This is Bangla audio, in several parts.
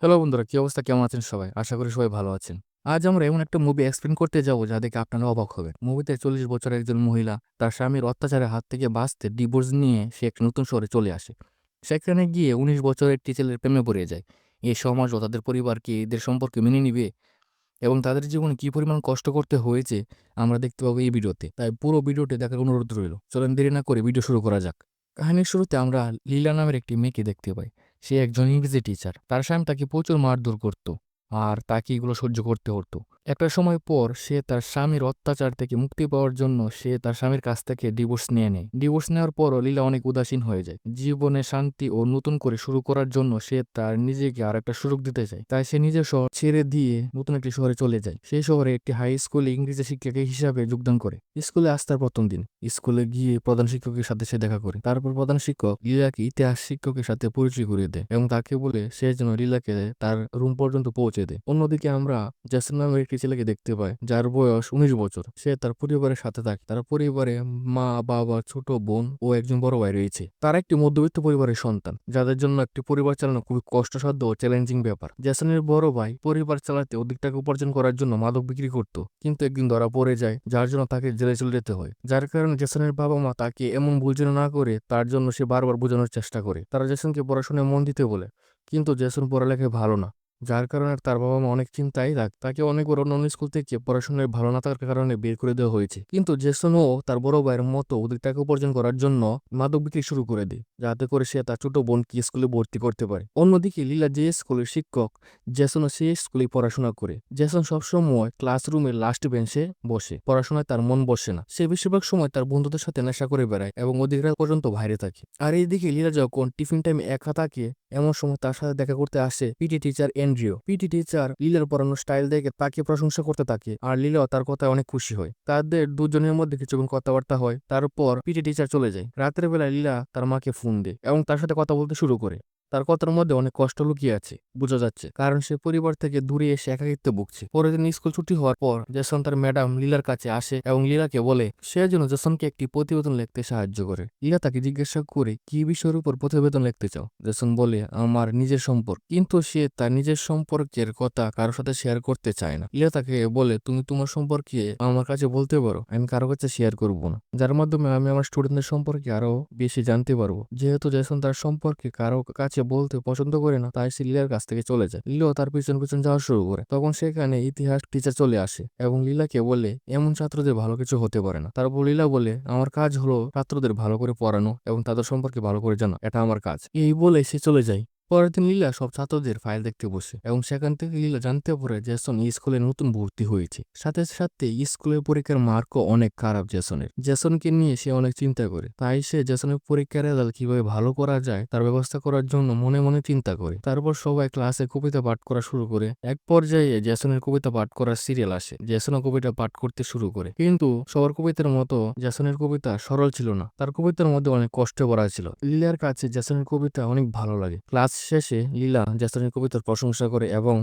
হ্যালো বন্ধুরা, কি অবস্থা? কেমন আছেন সবাই? আশা করি সবাই ভালো আছেন। আজ আমরা এমন একটা মুভি এক্সপ্লেন করতে যাব যা দেখে আপনারা অবাক হবেন। মুভিতে 40 বছরের একজন মহিলা তার স্বামীর অত্যাচারের হাত থেকে বাঁচতে ডিভোর্স নিয়ে সে এক নতুন শহরে চলে আসে। সেখানে গিয়ে 19 বছরের একটি ছেলের প্রেমে পড়ে যায়। এই সমাজ ও তাদের পরিবার কি এদের সম্পর্কে মেনে নিবে এবং তাদের জীবনে কি পরিমাণ কষ্ট করতে হয়েছে আমরা দেখতে পাবো এই ভিডিওতে। তাই পুরো ভিডিওটি দেখার অনুরোধ রইল। চলেন দেরি না করে ভিডিও শুরু করা যাক। কাহিনীর শুরুতে আমরা লীলা নামের একটি মেয়েকে দেখতে পাই। সে একজন ইংরেজি টিচার। তার স্বামী তাকে প্রচুর মারধর করত আর তাকে এগুলো সহ্য করতে হতো। একটা সময় পর সে তার স্বামীর অত্যাচার থেকে মুক্তি পাওয়ার জন্য সে তার স্বামীর কাছ থেকে ডিভোর্স নিয়ে নেয়। ডিভোর্স নেওয়ার পরও লীলা অনেক উদাসীন হয়ে যায়। জীবনে শান্তি ও নতুন করে শুরু করার জন্য সে তার নিজেকে আর একটা সুযোগ দিতে চায়। তাই সে নিজের শহর ছেড়ে দিয়ে নতুন একটি শহরে চলে যায়। সেই শহরে একটি হাই স্কুলে ইংরেজি শিক্ষক হিসাবে যোগদান করে। স্কুলে আসতার প্রথম দিন স্কুলে গিয়ে প্রধান শিক্ষকের সাথে সে দেখা করে। তারপর প্রধান শিক্ষক লীলাকে ইতিহাস শিক্ষকের সাথে পরিচয় করিয়ে দেয় এবং তাকে বলে সে যেন লীলাকে তার রুম পর্যন্ত পৌঁছে দেয়। অন্যদিকে আমরা জেসন নামের একটি ছেলেকে দেখতে পাই যার বয়স 19 বছর। সে তার পরিবারের সাথে থাকে। তার পরিবারে মা, বাবা, ছোট বোন ও একজন বড় ভাই রয়েছে। তারা একটি মধ্যবিত্ত পরিবারের সন্তান, যাদের জন্য একটি পরিবার চালানো খুবই কষ্টসাধ্য ও চ্যালেঞ্জিং ব্যাপার। জেসনের বড় ভাই পরিবার চালাতে অধিক টাকা উপার্জন করার জন্য মাদক বিক্রি করত, কিন্তু একদিন ধরা পড়ে যায়, যার জন্য তাকে জেলে চলে যেতে হয়। যার কারণে জেসনের বাবা মা তাকে এমন ভুল যেন না করে তার জন্য সে বারবার বোঝানোর চেষ্টা করে। তারা জেসনকে পড়াশোনায় মন দিতে বলে, কিন্তু জেসন পড়ালেখায় ভালো না। যার কারণে তার বাবা মা অনেক চিন্তায় তাকে অনেকবার অন্য স্কুল থেকে পড়াশোনায় ভালো না থাকার কারণে বের করে দেওয়া হয়েছে। কিন্তু জেসনও তার বড় ভাইয়ের মতো অধিক টাকা উপার্জন করার জন্য মাদক বিক্রি শুরু করে দেয়, যাতে করে সে তার ছোট বোনকে স্কুলে ভর্তি করতে পারে। অন্যদিকে লীলা যে স্কুলের শিক্ষক, জেসনও সেই স্কুলেই পড়াশোনা করে। জেসন সবসময় ক্লাসরুমের লাস্ট বেঞ্চে বসে। পড়াশোনায় তার মন বসে না। সে বেশিরভাগ সময় তার বন্ধুদের সাথে নেশা করে বেড়ায় এবং অধিক রাত পর্যন্ত বাইরে থাকে। আর এইদিকে লীলা যখন টিফিন টাইমে একা থাকে, এমন সময় তার সাথে দেখা করতে আসে পিটি টিচার এন্ড্রিও। পিটি টিচার লীলার পড়ানোর স্টাইল দেখে তাকে প্রশংসা করতে থাকে আর লীলাও তার কথায় অনেক খুশি হয়। তাদের দুজনের মধ্যে কিছুক্ষণ কথাবার্তা হয়। তারপর পিটি টিচার চলে যায়। রাতের বেলা লীলা তার মাকে ফোন দেয় এবং তার সাথে কথা বলতে শুরু করে। তার কথার মধ্যে অনেক কষ্ট লুকিয়ে আছে, বোঝা যাচ্ছে, কারণ সে পরিবার থেকে দূরে এসে একাকিত্বে ভুগছে। পরের দিন স্কুল ছুটি হওয়ার পর জেসন তার ম্যাডাম লীলার কাছে আসে এবং লীলাকে বলে সে যেন জেসনকে একটি প্রতিবেদন লিখতে সাহায্য করে। লীলা তাকে জিজ্ঞাসা করে কি বিষয়ের উপর প্রতিবেদন লিখতে চাও। জেসন বলে আমার নিজের সম্পর্ক, কিন্তু সে তার নিজের সম্পর্কের কথা কারোর সাথে শেয়ার করতে চায় না। লীলা তাকে বলে তুমি তোমার সম্পর্কে আমার কাছে বলতে পারো, আমি কারো কাছে শেয়ার করবো না, যার মাধ্যমে আমি আমার স্টুডেন্টদের সম্পর্কে আরো বেশি জানতে পারবো। যেহেতু জেসন তার সম্পর্কে কারো কাছে বলতে পছন্দ করে না, তাই সে লীলার কাছ থেকে চলে যায়। লীলাও তার পিছন পিছন যাওয়া শুরু করে। তখন সেখানে ইতিহাস টিচার চলে আসে এবং লীলাকে বলে এমন ছাত্রদের ভালো কিছু হতে পারে না। তারপর লীলা বলে আমার কাজ হলো ছাত্রদের ভালো করে পড়ানো এবং তাদের সম্পর্কে ভালো করে জানা, এটা আমার কাজ। এই বলে সে চলে যায়। পরের দিন লীলা সব ছাত্রদের ফাইল দেখতে বসে এবং সেখান থেকে লীলা জানতে পারে জেসন স্কুলে নতুন ভর্তি হয়েছে। সাথে সাথে স্কুলের পরীক্ষার মার্কও অনেক খারাপ জেসনের। জেসনকে নিয়ে সে অনেক চিন্তা করে। তাই সে জেসনের পরীক্ষার রেজাল্ট কিভাবে ভালো করা যায় তার ব্যবস্থা করার জন্য মনে মনে চিন্তা করে। তারপর সবাই ক্লাসে কবিতা পাঠ করা শুরু করে। এক পর্যায়ে জেসনের কবিতা পাঠ করার সিরিয়াল আসে। জেসনও কবিতা পাঠ করতে শুরু করে, কিন্তু সবার কবিতার মতো জেসনের কবিতা সরল ছিল না। তার কবিতার মধ্যে অনেক কষ্ট ভরা ছিল। লীলার কাছে জেসনের কবিতা অনেক ভালো লাগে। ক্লাস শেষে লীলা জেসনের কবিতার প্রশংসা করে এবং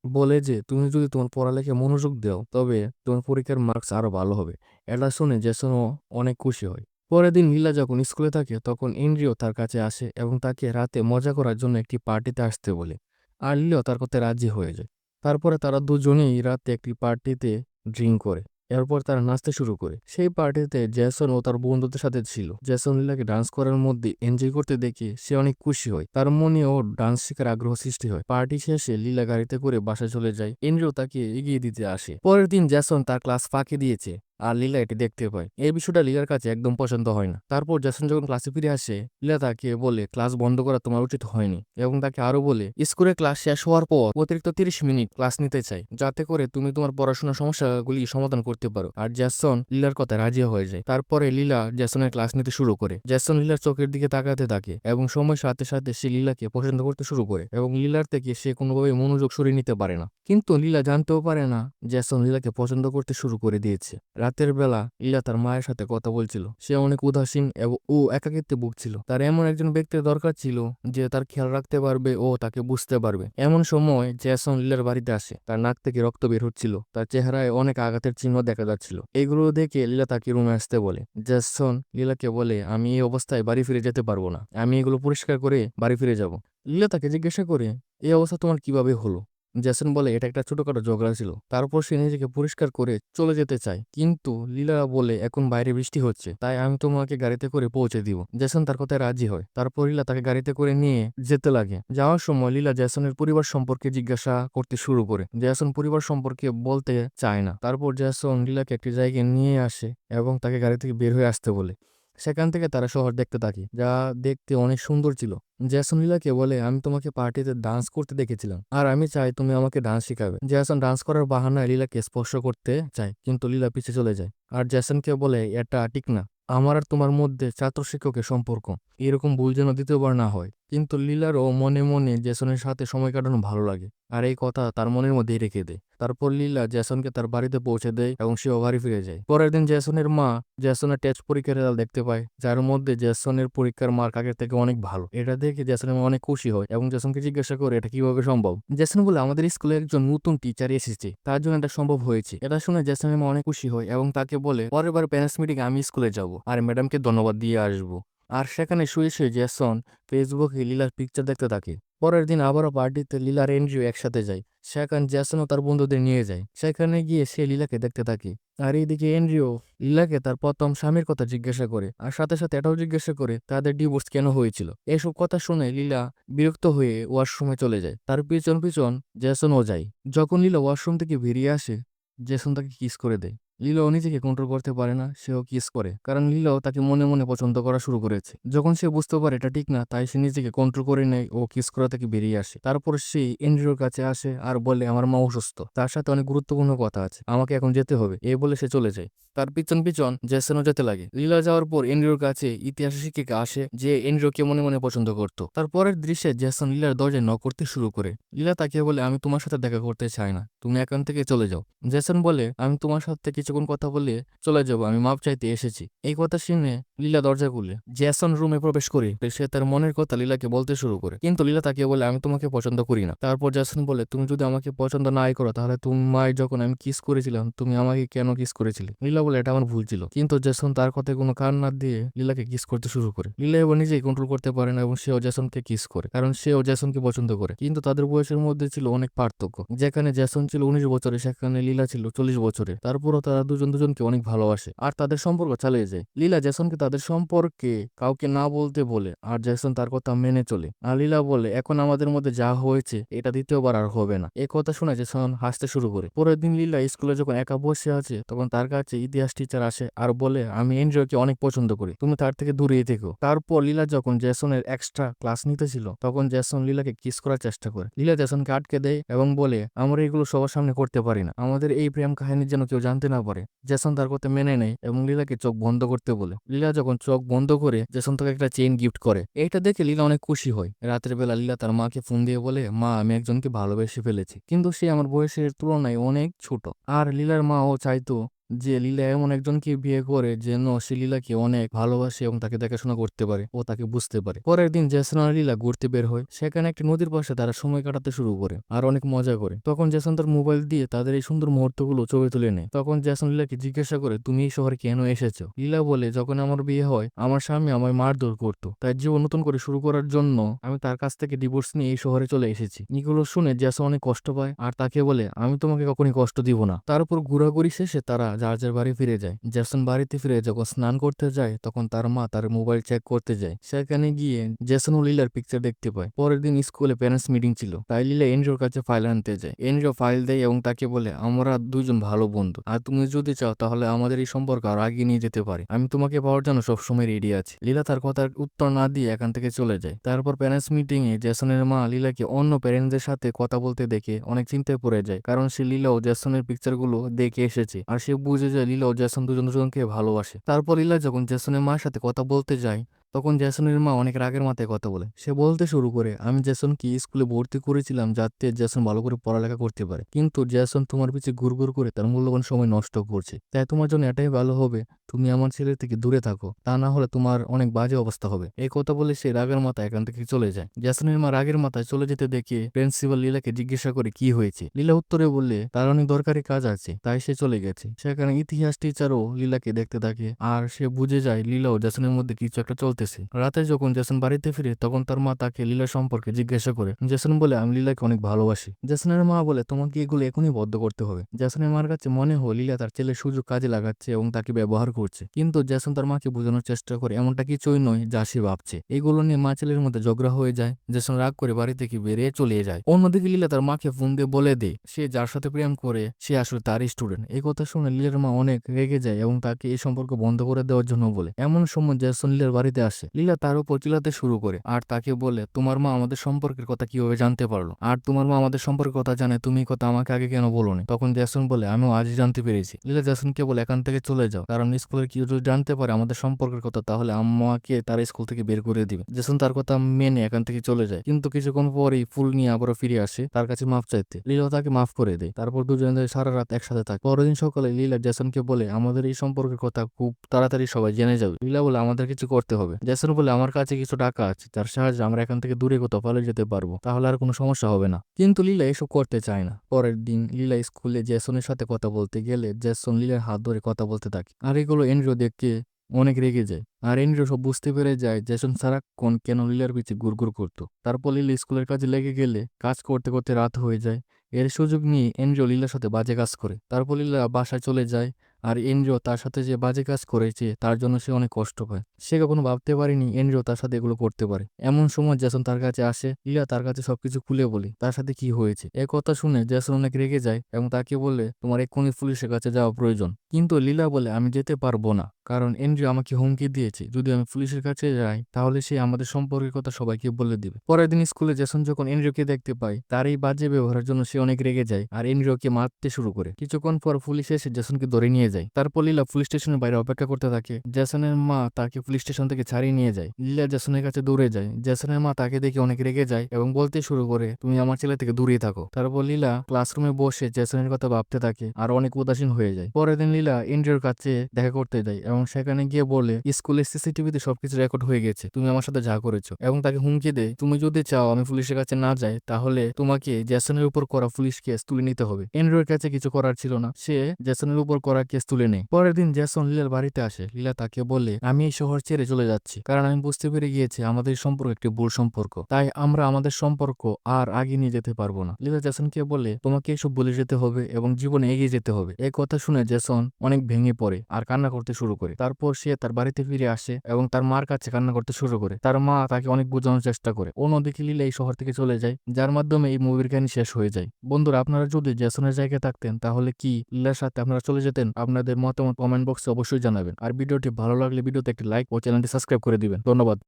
বলে যে তুমি যদি তোমার পড়ালেখায় মনোযোগ দাও তবে তোমার পরীক্ষার মার্কস আরো ভালো হবে। এটা শুনে জেসনও অনেক খুশি হয়। পরের দিন লীলা যখন স্কুলে থাকে তখন এন্ড্রিও তার কাছে আসে এবং তাকে রাতে মজা করার জন্য একটি পার্টিতে আসতে বলে। আর লীলাও তার কথায় রাজি হয়ে যায়। তারপরে তারা দুজনেই রাতে একটি পার্টিতে ড্রিঙ্ক করে। এরপর তারা নাচতে শুরু করে। সেই পার্টিতে জেসন ও তার বন্ধুদের সাথে ছিল। জেসন লীলাকে ডান্স করার মধ্যে এনজয় করতে দেখে সে অনেক খুশি হয়। তার মনে ও ডান্স শেখার আগ্রহ সৃষ্টি হয়। পার্টি শেষে লীলা গাড়িতে করে বাসায় চলে যায়। এন্ড্রিও তাকে এগিয়ে দিতে আসে। পরের দিন জেসন তার ক্লাস ফাঁকি দিয়েছে আর লীলা এটি দেখতে পায়। এই বিষয়টা লীলার কাছে একদম পছন্দ হয় না। তারপর জেসন যখন ক্লাসে ফিরে আসে, লীলা তাকে বলে ক্লাস বন্ধ করা তোমার উচিত হয়নি এবং তাকে আরো বলে স্কুলের ক্লাস শেষ হওয়ার পর অতিরিক্ত 30 মিনিট ক্লাস নিতে চাই, যাতে করে তুমি তোমার পড়াশোনার সমস্যাগুলি সমাধান করতে পারো। আর জেসন লীলার কথা রাজি হয়ে যায়। তারপরে লীলা জেসনের ক্লাস নিতে শুরু করে। জেসন লীলার চোখের দিকে তাকাতে থাকে এবং সময়ের সাথে সাথে সে লীলাকে পছন্দ করতে শুরু করে এবং লীলার থেকে সে কোনোভাবে মনোযোগ সরিয়ে নিতে পারে না। কিন্তু লীলা জানতেও পারে না জেসন লীলাকে পছন্দ করতে শুরু করে দিয়েছে। রাতের বেলা লীলা তার মায়ের সাথে কথা বলছিল। সে অনেক উদাসীন এবং একাকিত্বে ভুগছিল। তার এমন একজন ব্যক্তির দরকার ছিল যে তার খেয়াল রাখতে পারবে ও তাকে বুঝতে পারবে। এমন সময় জেসন লীলার বাড়িতে আসে। তার নাক থেকে রক্ত বের হচ্ছিল। তার চেহারায় অনেক আঘাতের চিহ্ন দেখা যাচ্ছিল। এগুলো দেখে লীলা তাকে রুমে আসতে বলে। জেসন লীলাকে বলে আমি এই অবস্থায় বাড়ি ফিরে যেতে পারবো না, আমি এগুলো পরিষ্কার করে বাড়ি ফিরে যাব। লীলা তাকে জিজ্ঞাসা করে, এই অবস্থা তোমার কিভাবে হলো? জেসন বলে, এটা একটা ছোটখাটো ঝগড়া ছিল। তারপর সে নিজেকে পরিষ্কার করে চলে যেতে চায়, কিন্তু লীলা বলে, এখন বাইরে বৃষ্টি হচ্ছে, তাই আমি তোমাকে গাড়িতে করে পৌঁছে দিব। জেসন তার কথায় রাজি হয়। তারপর লীলা তাকে গাড়িতে করে নিয়ে যেতে লাগে। যাওয়ার সময় লীলা জেসনের পরিবার সম্পর্কে জিজ্ঞাসা করতে শুরু করে। জেসন পরিবার সম্পর্কে বলতে চায় না। তারপর জেসন লীলাকে একটি জায়গায় নিয়ে আসে এবং তাকে গাড়ি থেকে বের হয়ে আসতে বলে। সেখান থেকে তারা শহর দেখতে থাকে, যা দেখতে অনেক সুন্দর ছিল। জেসন লীলাকে বলে, আমি তোমাকে পার্টিতে ডান্স করতে দেখেছিলাম, আর আমি চাই তুমি আমাকে ডান্স শিখাবে। জেসন ডান্স করার বাহানায় লীলাকে স্পর্শ করতে চায়, কিন্তু লীলা পিছে চলে যায় আর জেসনকে বলে, এটা ঠিক না। আমার আর তোমার মধ্যে ছাত্র শিক্ষকের সম্পর্ক, এরকম ভুল যেন দ্বিতীয়বার না হয়। কিন্তু লীলারও মনে মনে জেসনের সাথে সময় কাটানো ভালো লাগে, আর এই কথা তার মনের মধ্যেই রেখে দেয়। তারপর লীলা জেসনকে তার বাড়িতে পৌঁছে দেয় এবং সেও বাড়ি ফিরে যায়। পরের দিন জেসনের মা জেসনের টেস্ট পরীক্ষার রেজাল্ট দেখতে পায়, যার মধ্যে জেসনের পরীক্ষার মার্ক আগের থেকে অনেক ভালো। এটা দেখে জেসনের মা অনেক খুশি হয় এবং জেসনকে জিজ্ঞাসা করে, এটা কিভাবে সম্ভব? জেসন বলে, আমাদের স্কুলে একজন নতুন টিচার এসেছে, তার জন্য এটা সম্ভব হয়েছে। এটা শুনে জেসনের মা অনেক খুশি হয় এবং তাকে বলে, পরের বার প্যারেন্টস মিটিং আমি স্কুলে যাব আর ম্যাডামকে ধন্যবাদ দিয়ে আসবো। আর সেখানে শুয়ে শুয়ে জেসন ফেসবুকে লীলার পিকচার দেখতে থাকে। পরের দিন আবারও পার্টিতে লীলার এন্ড্রিও একসাথে যায়। সেখানে জেসনও তার বন্ধুদের নিয়ে যায়। সেখানে গিয়ে সে লীলাকে দেখতে থাকে। আর এইদিকে এন্ড্রিও লীলাকে তার প্রথম স্বামীর কথা জিজ্ঞাসা করে, আর সাথে সাথে এটাও জিজ্ঞাসা করে তাদের ডিভোর্স কেন হয়েছিল। এসব কথা শুনে লীলা বিরক্ত হয়ে ওয়াশরুমে চলে যায়। তার পিছন পিছন জেসনও যায়। যখন লীলা ওয়াশরুম থেকে বেরিয়ে আসে, জেসন তাকে কিস করে দেয়। লীলাও নিজেকে কন্ট্রোল করতে পারে না, সেও কিস করে, কারণ লীলাও তাকে মনে মনে পছন্দ করা শুরু করেছে। যখন সে বুঝতে পারে এটা ঠিক না, তাই সে নিজেকে কন্ট্রোল করে নেয় ও কিস করা থেকে বেরিয়ে আসে। তারপর সে এন্ড্রিওর কাছে আসে আর বলে, আমার মা অসুস্থ, তার সাথে অনেক গুরুত্বপূর্ণ কথা আছে, আমাকে এখন যেতে হবে, এই বলে সে চলে যায়। তার পিছন পিছন জেসনও যেতে লাগে। লীলা যাওয়ার পর এন্ড্রিওর কাছে ইতিহাসের শিক্ষিকা আসে, যে এন্ড্রিওকে মনে মনে পছন্দ করত। তারপরের দৃশ্যে জেসন লীলার দরজায় নক করতে শুরু করে। লীলা তাকে বলে, আমি তোমার সাথে দেখা করতে চাই না, তুমি এখান থেকে চলে যাও। জেসন বলে, আমি তোমার সাথে কিছুক্ষণ কথা বলে চলে যাবো, আমি মাপ চাইতে এসেছি। এই কথা শুনে লীলা দরজা খুলে জেসন রুমে প্রবেশ করে সে তার মনের কথা লীলাকে বলতে শুরু করে, কিন্তু লীলা তাকে বলে, আমি তোমাকে পছন্দ করি না। তারপর জেসন বলে, তুমি যদি আমাকে পছন্দ নাই করো, তাহলে তোমায় যখন আমি কিস করেছিলাম তুমি আমাকে কেন কিস করেছিলে? লীলা বলে, এটা আমার ভুল ছিল। কিন্তু জেসন তার কথায় কোনো কান না দিয়ে লীলাকে কিস করতে শুরু করে। লীলা এবার নিজেই কন্ট্রোল করতে পারে না এবং সেও জেসনকে কিস করে, কারণ সেও জেসনকে পছন্দ করে। কিন্তু তাদের বয়সের মধ্যে ছিল অনেক পার্থক্য। যেখানে জেসন ছিল 19 বছরে, সেখানে লীলা ছিল 40 বছরে। তারপরও তারা দুজন দুজনকে অনেক ভালোবাসে আর তাদের সম্পর্ক চালিয়ে যায়। লীলা জেসনকে তাদের সম্পর্কে কাউকে না বলতে বলে, আর জেসন তার কথা মেনে চলে। আর লীলা বলে, এখন আমাদের মধ্যে যা হয়েছে এটা দ্বিতীয়বার আর হবে না। এই কথা শুনে জেসন হাসতে শুরু করে। পরের দিন লীলা স্কুলে যখন একা বসে আছে, তখন তার কাছে ইতিহাস টিচার আসে আর বলে, আমি এন্ড্রিওকে অনেক পছন্দ করি, তুমি তার থেকে দূরেই থেকো। তারপর লীলা যখন জেসনের এক্সট্রা ক্লাস নিতেছিল, তখন জেসন লীলাকে কিস করার চেষ্টা করে। লীলা জেসনকে আটকে দেয় এবং বলে, আমরা এগুলো সবার সামনে করতে পারি না, আমাদের এই প্রেম কাহিনী যেন কেউ জানতে না পারে। জেসন তার কথা মেনে নেয় এবং লীলাকে চোখ বন্ধ করতে বলে। লীলা যখন চোখ বন্ধ করে, জেসন তাকে একটা চেইন গিফট করে। এইটা দেখে লীলা অনেক খুশি হয়। রাতের বেলা লীলা তার মাকে ফোন দিয়ে বলে, মা, আমি একজনকে ভালোবেসে ফেলেছি, কিন্তু সে আমার বয়সের তুলনায় অনেক ছোট। আর লীলার মাও চাইতো যে লীলা এমন একজনকে বিয়ে করে যেন সে লীলাকে অনেক ভালোবাসে এবং তাকে দেখাশোনা করতে পারে ও তাকে বুঝতে পারে। পরের দিন জেসন আর লীলা ঘুরতে বের হয়। সেখানে একটি নদীর পাশে তারা সময় কাটাতে শুরু করে আর অনেক মজা করে। তখন জেসন তার মোবাইল দিয়ে তাদের এই সুন্দর মুহূর্তগুলো ছবি তুলে নেয়। তখন জেসন লীলাকে জিজ্ঞাসা করে, তুমি এই শহরে কেন এসেছো? লীলা বলে, যখন আমার বিয়ে হয় আমার স্বামী আমায় মারধর করতো, তাই জীবন নতুন করে শুরু করার জন্য আমি তার কাছ থেকে ডিভোর্স নিয়ে এই শহরে চলে এসেছি। এগুলো শুনে জেসন অনেক কষ্ট পায় আর তাকে বলে, আমি তোমাকে কখনই কষ্ট দিব না। তার উপর ঘোরাঘুরি শেষে তারা যার যার বাড়ি ফিরে যায়। জেসন বাড়িতে ফিরে যখন স্নান করতে যায়, তখন তার মা তার মোবাইল চেক করতে যায়। সেখানে গিয়ে জেসন ও লীলার পিকচার দেখতে পায়। পরের দিন স্কুলে প্যারেন্টস মিটিং ছিল, তাই লীলা এন্ড্রিওর কাছে ফাইল আনতে যায়। এন্ড্রিও ফাইল দেয় এবং তাকে বলে, আমরা দুজন ভালো বন্ধু, আর তুমি যদি চাও তাহলে আমাদের এই সম্পর্ক আরো আগিয়ে নিয়ে যেতে পারে, আমি তোমাকে পাওয়ার জন্য সবসময় রেডি আছি। লীলা তার কথার উত্তর না দিয়ে এখান থেকে চলে যায়। তারপর প্যারেন্টস মিটিং এ জেসনের মা লীলাকে অন্য প্যারেন্টসদের সাথে কথা বলতে দেখে অনেক চিন্তায় পড়ে যায়, কারণ সে লীলা ও জেসনের পিকচারগুলো দেখে এসেছে আর সে বুঝে যায় লীলা ও জেসন দুজন দুজনকে ভালোবাসে। তারপর লীলা যখন জেসনের মার সাথে কথা বলতে যায়, তখন জেসনের মা অনেক রাগের মাথায় কথা বলে। সে বলতে শুরু করে, আমি জেসনকে স্কুলে ভর্তি করেছিলাম যাতে জেসন ভালো করে পড়ালেখা করতে পারে, কিন্তু জেসন তোমার পিছে ঘুরঘুর করে তার মূল্যবান সময় নষ্ট করছে। তাই তোমার জন্য এটাই ভালো হবে তুমি আমার ছেলে থেকে দূরে থাকো, তা না হলে তোমার অনেক বাজে অবস্থা হবে। এই কথা বলে সে রাগের মাথায় এখান থেকে চলে যায়। জেসনের মা রাগের মাথায় চলে যেতে দেখে প্রিন্সিপাল লীলাকে জিজ্ঞাসা করে কি হয়েছে। লীলা উত্তরে বললে তার অনেক দরকারি কাজ আছে, তাই সে চলে গেছে। সেখানে ইতিহাস টিচারও লীলাকে দেখতে থাকে আর সে বুঝে যায় লীলা ও জেসনের মধ্যে কিছু একটা চলছে। করতেছে। রাতে যখন জেসন বাড়িতে ফিরে তখন তার মা তাকে লীলা সম্পর্কে জিজ্ঞাসা করে। জেসন বলে আমি লীলাকে অনেক ভালোবাসি। জেসনের মা বলে তোমাকে এগুলো এখনই বদ্ধ করতে হবে। জেসনের মার কাছে মনে হয় লীলা তার ছেলের সুযোগ কাজে লাগাচ্ছে এবং তাকে ব্যবহার করছে, কিন্তু জেসন তার মাকে বোঝানোর চেষ্টা করে এমনটা কিছুই নয় যা সে ভাবছে। এগুলো নিয়ে মা ছেলের মধ্যে ঝগড়া হয়ে যায়। জেসন রাগ করে বাড়ি থেকে বেরিয়ে চলে যায়। অন্যদিকে লীলা তার মাকে ফোন দিয়ে বলে দেয় সে যার সাথে প্রেম করে সে আসলে তার স্টুডেন্ট। এই কথা শুনে লীলার মা অনেক রেগে যায় এবং তাকে এই সম্পর্ক বন্ধ করে দেওয়ার জন্য বলে। এমন সময় জেসন লীলার বাড়িতে আসে। লীলা তার উপর চিল্লাতে শুরু করে আর তাকে বলে তোমার মা আমাদের সম্পর্কের কথা কিভাবে জানতে পারলো, আর তোমার মা আমাদের সম্পর্কের কথা জানে, তুমি কথা আমাকে আগে কেন বলোনি? তখন জেসন বলে আমিও আজই জানতে পেরেছি। লীলা জেসনকে বলে এখান থেকে চলে যাও, কারণ স্কুলের কেউ যদি জানতে পারে আমাদের সম্পর্কের কথা তাহলে আম্মাকে তার স্কুল থেকে বের করে দিবে। জেসন তার কথা মেনে এখান থেকে চলে যায়, কিন্তু কিছুক্ষণ পরেই ফুল নিয়ে আবারও ফিরে আসে তার কাছে মাফ চাইতে। লীলা তাকে মাফ করে দেয়। তারপর দুজনে সারা রাত একসাথে থাকে। পরের দিন সকালে লীলা জেসনকে বলে আমাদের এই সম্পর্কের কথা খুব তাড়াতাড়ি সবাই জেনে যাবে। লীলা বলে আমাদের কিছু করতে হবে। জেসন বলে আমার কাছে কিছু টাকা আছে যার সাহায্যে আমরা এখান থেকে দূরে কোথাও পালিয়ে যেতে পারবো, তাহলে আর কোনো সমস্যা হবে না। কিন্তু লীলা এসব করতে চায় না। পরের দিন লীলা স্কুলে জেসনের সাথে কথা বলতে গেলে জেসন লীলার হাত ধরে কথা বলতে থাকে, আর এগুলো এন্ড্রু দেখে অনেক রেগে যায়। আর এন্ড্রু সব বুঝতে পেরে যায় জেসন সারাক্ষণ কেন লীলার পিছে ঘুরঘুর করতো। তারপর লীলা স্কুলের কাজে লেগে গেলে কাজ করতে করতে রাত হয়ে যায়। এর সুযোগ নিয়ে এন্ড্রু লীলার সাথে বাজে কাজ করে। তারপর লীলা বাসায় চলে যায়, আর এন্ড্রু তার সাথে যে বাজে কাজ করেছে তার জন্য সে অনেক কষ্ট পায়। সে কখনো ভাবতে পারেনি এন্ড্রু তার সাথে এগুলো করতে পারে। এমন সময় জেসন তার কাছে আসে। লীলা তার কাছে সবকিছু খুলে বলে তার সাথে কি হয়েছে। এ কথা শুনে জেসন অনেক রেগে যায় এবং তাকে বলে তোমার এক্ষুনি পুলিশের কাছে যাওয়া প্রয়োজন। কিন্তু লীলা বলে আমি যেতে পারবো না, কারণ এন্ড্রু আমাকে হুমকি দিয়েছে যদি আমি পুলিশের কাছে যাই তাহলে সে আমাদের সম্পর্কের কথা সবাইকে বলে দিবে। পরের দিন স্কুলে জেসন যখন এন্ড্রুকে দেখতে পায় তার এই বাজে ব্যবহারের জন্য সে অনেক রেগে যায় আর এন্ড্রুকে মারতে শুরু করে। কিছুক্ষণ পর পুলিশ এসে জেসনকে ধরে নিয়ে যায়। তারপর লীলা পুলিশ স্টেশনের বাইরে অপেক্ষা করতে থাকে। জেসনের মা তাকে পুলিশ স্টেশন থেকে ছাড়িয়ে নিয়ে যায়। লীলা জেসনের কাছে দৌড়ে যায়। জেসনের মা তাকে দেখে অনেক রেগে যায় এবং বলতে শুরু করে তুমি আমার ছেলে থেকে দূরে থাকো। তারপর লীলা ক্লাসরুমে বসে জেসনের কথা ভাবতে থাকে আর অনেক উদাসীন হয়ে যায়। পরের দিন লীলা এন্ড্রুর কাছে দেখা করতে যায় এবং সেখানে গিয়ে বলে স্কুলের সিসিটিভিতে সবকিছু রেকর্ড হয়ে গেছে, তুমি আমার সাথে যা করেছো, এবং তাকে হুমকি দেয় তুমি যদি চাও আমি পুলিশের কাছে না যাই তাহলে তোমাকে জেসনের উপর করা পুলিশ কেস তুলে নিতে হবে। এন্ড্রুর কাছে কিছু করার ছিল না, সে জেসনের উপর করা কেস তুলে নেয়। পরের দিন জেসন লীলার বাড়িতে আসে। লীলা তাকে বলে আমি এই শহর ছেড়ে চলে যাচ্ছি, কারণ আমি বুঝতে পেরে গিয়েছি আমাদের সম্পর্ক একটি ভুল সম্পর্ক, তাই আমরা আমাদের সম্পর্ক আর আগে নিয়ে যেতে পারবো না। লীলা জেসনকে বলে তোমাকে এসব বলে যেতে হবে এবং জীবনে এগিয়ে যেতে হবে। এই কথা শুনে জেসন অনেক ভেঙে পড়ে আর কান্না করতে শুরু করে। তারপর সে তার বাড়িতে ফিরে আসে এবং তার মার কাছে কান্না করতে শুরু করে। তার মা তাকে অনেক বোঝানোর চেষ্টা করে। অন্যদিকে লীলা এই শহর থেকে চলে যায়, যার মাধ্যমে এই মুভির কাহিনী শেষ হয়ে যায়। বন্ধুরা, আপনারা যদি জেসনের জায়গায় থাকতেন তাহলে কি লীলার সাথে আপনারা চলে যেতেন? আপনাদের মতামত কমেন্ট বক্সে অবশ্যই জানাবেন। আর ভিডিওটি ভালো লাগলে ভিডিওতে একটি লাইক ও চ্যানেলটি সাবস্ক্রাইব করে দিবেন। ধন্যবাদ।